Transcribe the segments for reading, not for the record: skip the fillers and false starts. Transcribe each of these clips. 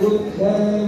Good day,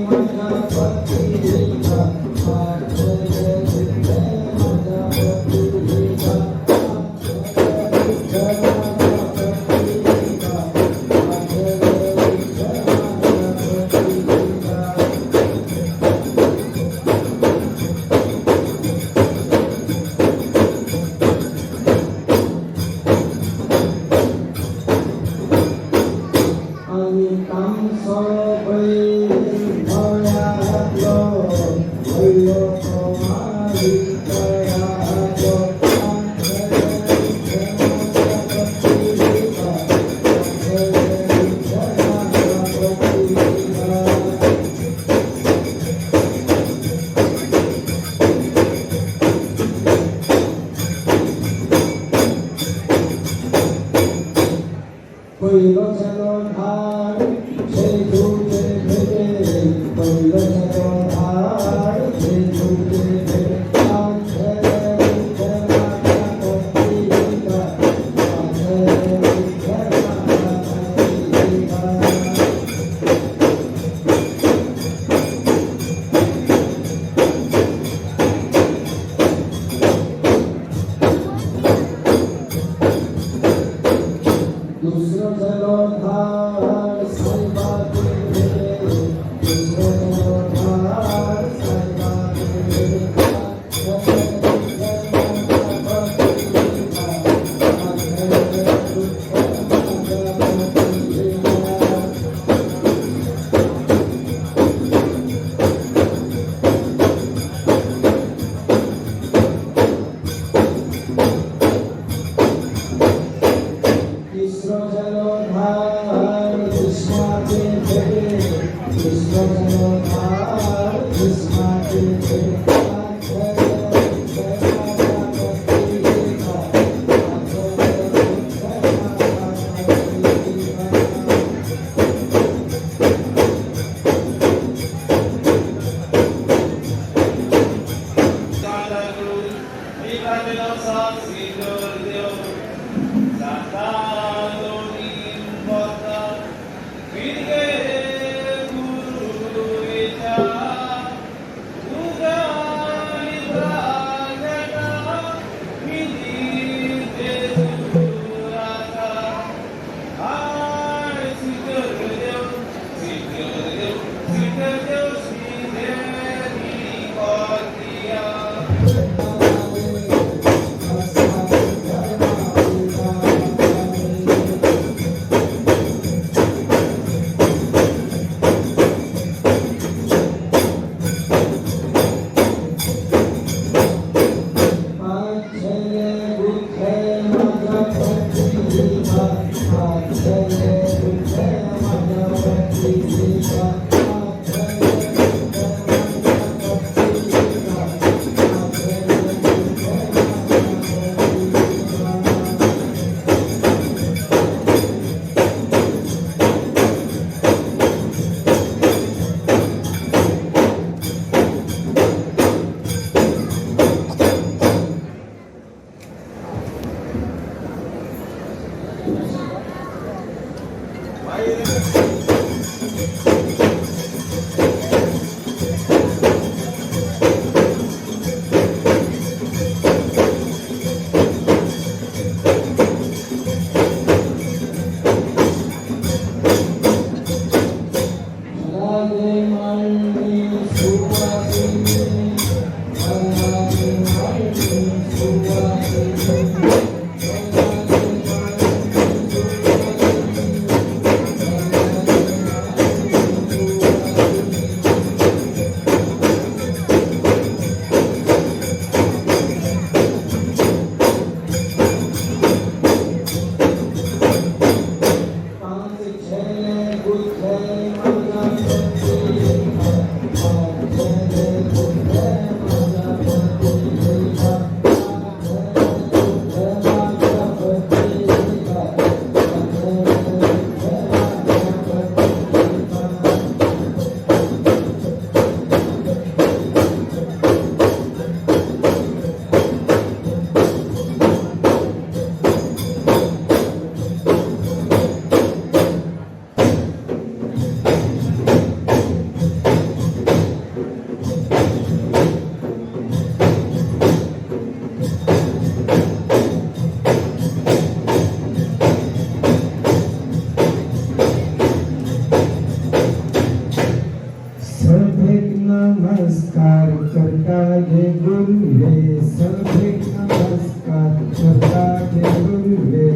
नमस्कार करता है गुरुवे सभी नमस्कार करता है गुरुवे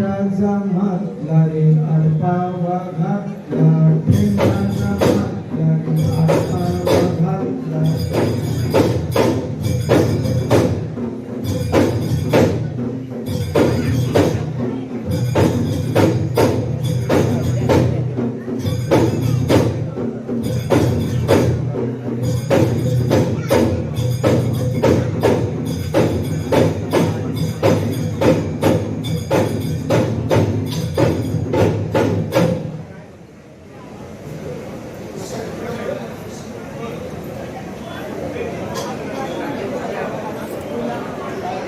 Raja रे अडपावा घातला ठेंगाचा रे अडपावा घातला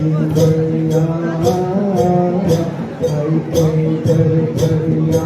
दरिया आई कोई दरिया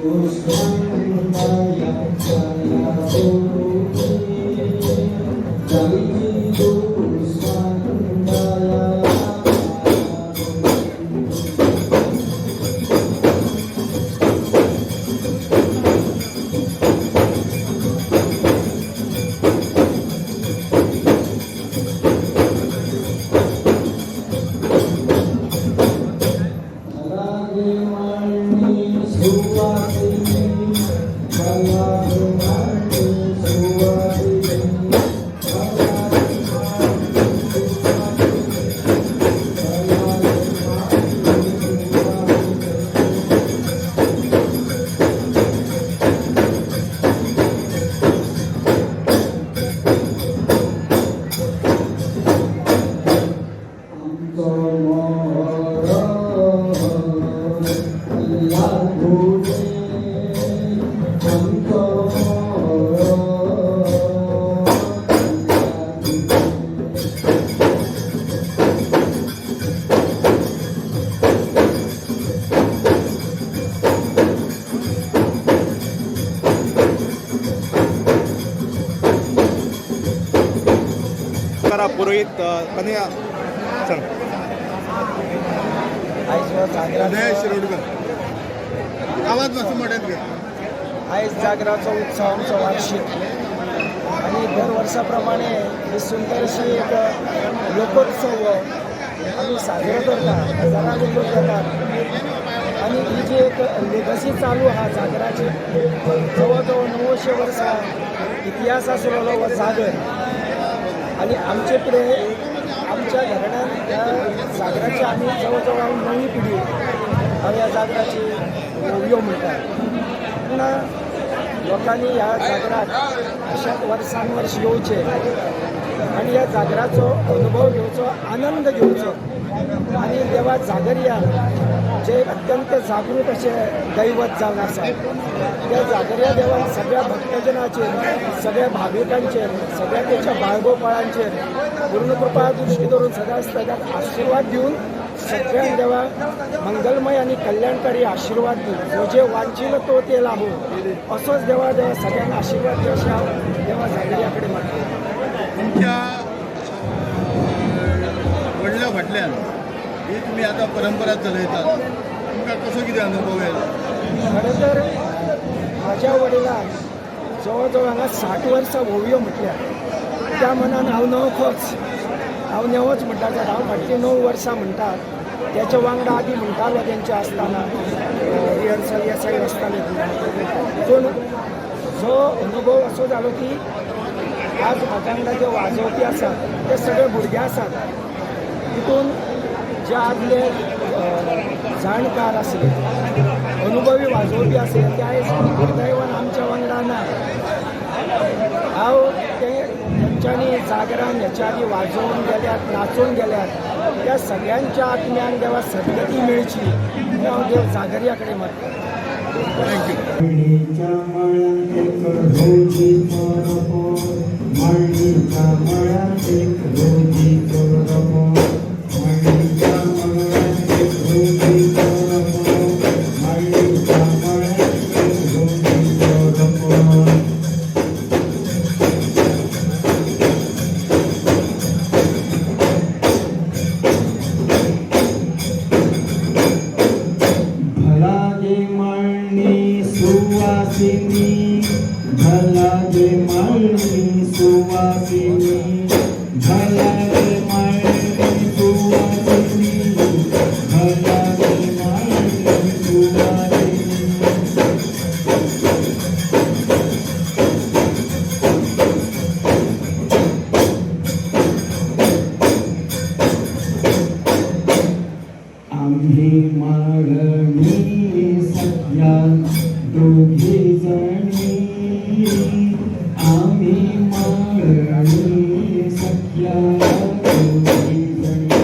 Ghost. पुरोहित कन्या सांग. आवाज मस्त मोठ्यात घे. आयज जागराचो उत्सव आमचो वार्षिक आणि दर वर्साप्रमाणे ही सुंदर अशी एक लोकोत्सव आम्ही साजरो करता, हजारां लोक जातात आणि ही जी एक लेगसी चालू आहा जागराची जवळ जवळ 900 वर्सां इतिहास आसलेलो हो जागर आणि आमचे फुडें आमच्या घराण्यान ह्या जागराची आमी जवळ जवळ नवी पिढी हांव ह्या जागराची होवयो म्हणटात. पूण लोकांनी ह्या जागराक अशाच वर्सान वर्स येवचे आणि ह्या जागराचो अनुभव घेवचो, आनंद घेवचो आणि देवा जागरिया जे अत्यंत जागृत असे दैवत जावन आसा त्या जागरिया देवान सगळ्या भक्तजनाचेर, सगळ्या भाविकांचेर, सगळ्या तेच्या बाळगोपाळांचेर पूर्ण कृपा दृश्टी धरून सदांच सगळ्याक आशिर्वाद दिवन सगळ्यांक देवा मंगलमय आणि कल्याणकारी आशिर्वाद दिवन जो जे वांचिल तो ते लाभो असोच देवा सगळ्यांक आशिर्वाद दिवं अशें हांव देवा जागरिया कडेन मागता. तुमच्या वडल्या फाटल्यान ही तुम्ही आता परंपरा चलयतात, तुमकां कसो कितें अनुभव येयलो? खरें तर म्हाज्या वडिलान जवळ जवळ हांगा 60 वर्सां होवयो म्हटल्यार त्या मनान हांव नेवोच म्हणटा तर हांव फाटलीं 9 वर्सां म्हणटात. त्याच्या वांगडा आदी म्हणटालो तेंच्या आसतना रिहर्सल ह्या सायड आसताले पूण जो अनुभव असो जालो की आज म्हाज्या वांगडा जे वाजोवपी आसात ते सगळे भुरगे आसात. तितून जे आदले जाणकार आसले, अनुभवी वाजोवपी आसले ते आयज दुर्दैवान आमच्या वांगडा ना. हांव तेंच्यांनी जागरान ह्याच्या आदी वाजोवन गेल्यात, नाचून गेल्यात, त्या सगळ्यांच्या आत्म्याक देवा सद्गती मेळची ही हांव देव जागरिया कडेन मागता. मळणीच्या मळ्यात एक रोजी चोरपो, मळणीच्या मळ्यात एक रोजी चोरपो, मळणीच्या मळ्यात एक रोजी चोरपो, मळणीच्या मळ्यात एक रोजी चोरपो. सुवासिनी भला जे मळणी सुवासिनी, भला जे मळणी सुवासिनी, भला जे मळणी सुवासिनी. आम्ही मळणी सगळ्यात दोघी जणी, आम्ही मळणी सख्या दोघी जणी.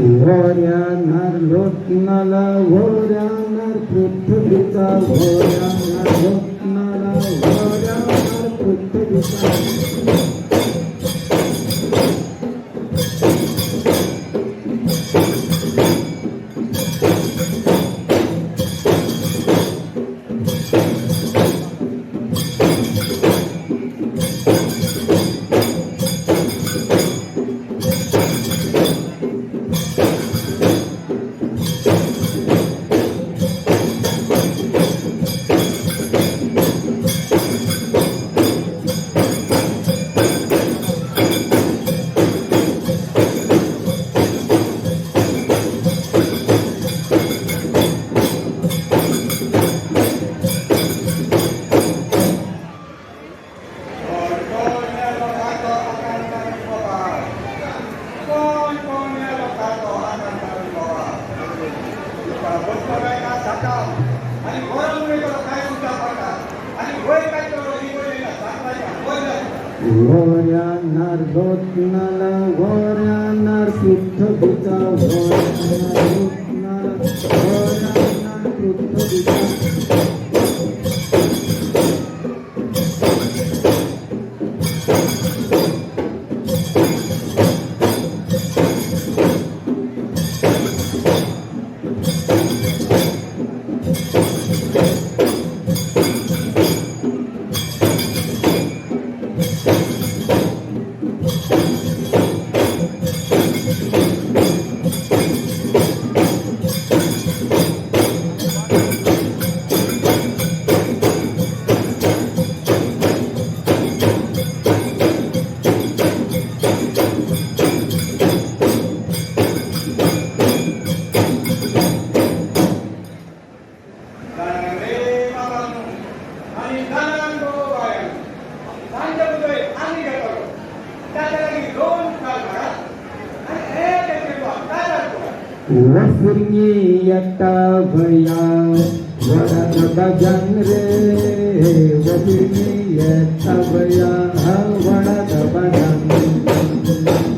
Warrior Rotnala, Warrior Prithvita, Warrior Rotnala, Warrior Prithvita. वऱ्यानार लोटनाला वऱ्यानार पृथ्वीचा वऱ्यानार लोटनाला वऱ्यानार पृथ्वीचा वसुर्गी यट्टा भया वरद भजन रे वसुर्गी यट्टा भया वरद भजन